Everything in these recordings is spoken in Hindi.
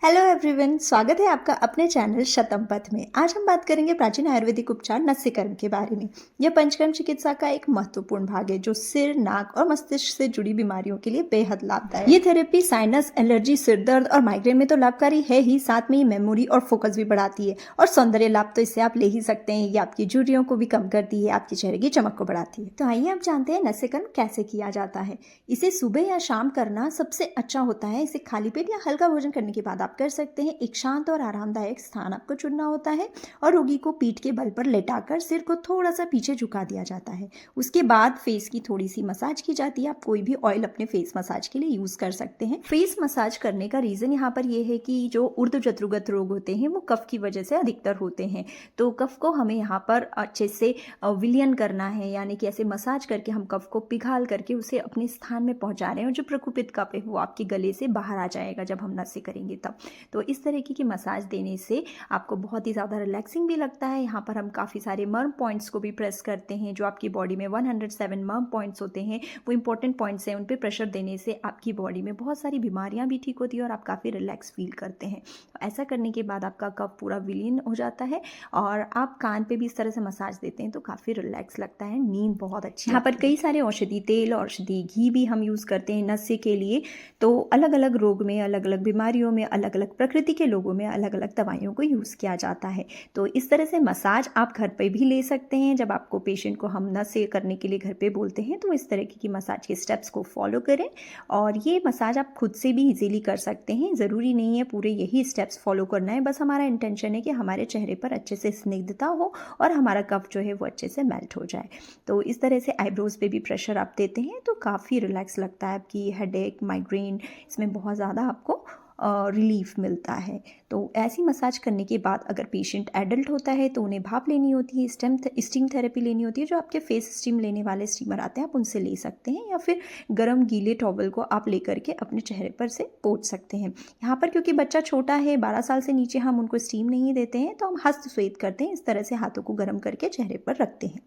हेलो एवरीवन, स्वागत है आपका अपने चैनल शतम पथ में। आज हम बात करेंगे प्राचीन आयुर्वेदिक उपचार नस्यकर्म के बारे में। यह पंचकर्म चिकित्सा का एक महत्वपूर्ण भाग है जो सिर, नाक और मस्तिष्क से जुड़ी बीमारियों के लिए बेहद लाभदायक है। ये थेरेपी साइनस, एलर्जी, सिर दर्द और माइग्रेन में तो लाभकारी है ही, साथ में ये मेमोरी और फोकस भी बढ़ाती है। और सौंदर्य लाभ तो इससे आप ले ही सकते हैं। ये आपकी झुर्रियों को भी कम करती है, आपके चेहरे की चमक को बढ़ाती है। तो आइए आप जानते हैं नस्यकर्म कैसे किया जाता है। इसे सुबह या शाम करना सबसे अच्छा होता है। इसे खाली पेट या हल्का भोजन करने के बाद कर सकते हैं। एक शांत और आरामदायक स्थान आपको चुनना होता है और रोगी को पीठ के बल पर लेटाकर सिर को थोड़ा सा पीछे झुका दिया जाता है। उसके बाद फेस की थोड़ी सी मसाज की जाती है। आप कोई भी ऑयल अपने फेस मसाज के लिए यूज कर सकते हैं। फेस मसाज करने का रीजन यहाँ पर यह है कि जो ऊर्ध्वजत्रुगत रोग होते हैं वो कफ की वजह से अधिकतर होते हैं। तो कफ को हमें यहाँ पर अच्छे से विलयन करना है, यानी कि ऐसे मसाज करके हम कफ को पिघाल करके उसे अपने स्थान में पहुंचा रहे हैं और जो प्रकुपित कफ है वो आपके गले से बाहर आ जाएगा जब हम नसें करेंगे तब। तो इस तरीके की मसाज देने से आपको बहुत ही ज़्यादा रिलैक्सिंग भी लगता है। यहाँ पर हम काफ़ी सारे मर्म पॉइंट्स को भी प्रेस करते हैं। जो आपकी बॉडी में 107 मर्म पॉइंट्स होते हैं वो इंपॉर्टेंट पॉइंट्स हैं, उन पर प्रेशर देने से आपकी बॉडी में बहुत सारी बीमारियाँ भी ठीक होती है और आप काफ़ी रिलैक्स फील करते हैं। तो ऐसा करने के बाद आपका कफ पूरा विलीन हो जाता है और आप कान पे भी इस तरह से मसाज देते हैं तो काफ़ी रिलैक्स लगता है, नींद बहुत अच्छी। यहाँ पर कई सारे औषधि तेल, औषधि घी भी हम यूज़ करते हैं नस्य के लिए। तो अलग अलग रोग में, अलग अलग बीमारियों में, अलग अलग प्रकृति के लोगों में अलग अलग दवाइयों को यूज़ किया जाता है। तो इस तरह से मसाज आप घर पे भी ले सकते हैं। जब आपको पेशेंट को हम नसें करने के लिए घर पे बोलते हैं तो इस तरह की मसाज के स्टेप्स को फॉलो करें और ये मसाज आप खुद से भी इजीली कर सकते हैं। ज़रूरी नहीं है पूरे यही स्टेप्स फॉलो करना है, बस हमारा इंटेंशन है कि हमारे चेहरे पर अच्छे से स्निग्धता हो और हमारा कफ जो है वो अच्छे से मेल्ट हो जाए। तो इस तरह से आईब्रोज पे भी प्रेशर आप देते हैं तो काफ़ी रिलैक्स लगता है। आपकी हेडेक, माइग्रेन, इसमें बहुत ज़्यादा आपको रिलीफ मिलता है। तो ऐसी मसाज करने के बाद अगर पेशेंट एडल्ट होता है तो उन्हें भाप लेनी होती है, स्टीम थेरेपी लेनी होती है। जो आपके फेस स्टीम लेने वाले स्टीमर आते हैं आप उनसे ले सकते हैं, या फिर गर्म गीले टॉवल को आप लेकर के अपने चेहरे पर से पोंछ सकते हैं। यहाँ पर क्योंकि बच्चा छोटा है, 12 साल से नीचे हम उनको स्टीम नहीं देते हैं, तो हम हस्तस्वेद करते हैं। इस तरह से हाथों को गर्म करके चेहरे पर रखते हैं।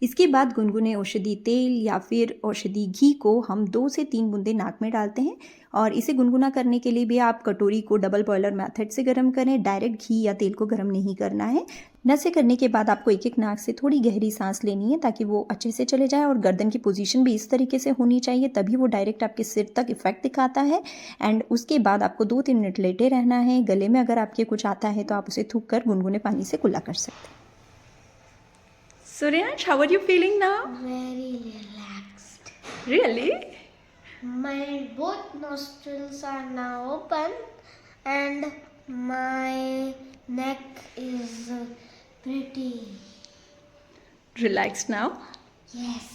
इसके बाद गुनगुने औषधि तेल या फिर औषधि घी को हम 2 से 3 बूंदे नाक में डालते हैं और इसे गुनगुना करने के लिए भी आप कटोरी को डबल बॉयलर मेथड से गर्म करें। डायरेक्ट घी या तेल को गर्म नहीं करना है। नसें करने के बाद आपको एक एक नाक से थोड़ी गहरी सांस लेनी है ताकि वो अच्छे से चले जाए और गर्दन की पोजीशन भी इस तरीके से होनी चाहिए, तभी वो डायरेक्ट आपके सिर तक इफेक्ट दिखाता है। एंड उसके बाद आपको 2-3 मिनट लेटे रहना है। गले में अगर आपके कुछ आता है तो आप उसे थूक कर गुनगुने पानी से कुल्ला कर सकते हैं। Suryansh, how are you feeling now? Very relaxed. Really? My both nostrils are now open and my neck is pretty. Relaxed now? Yes.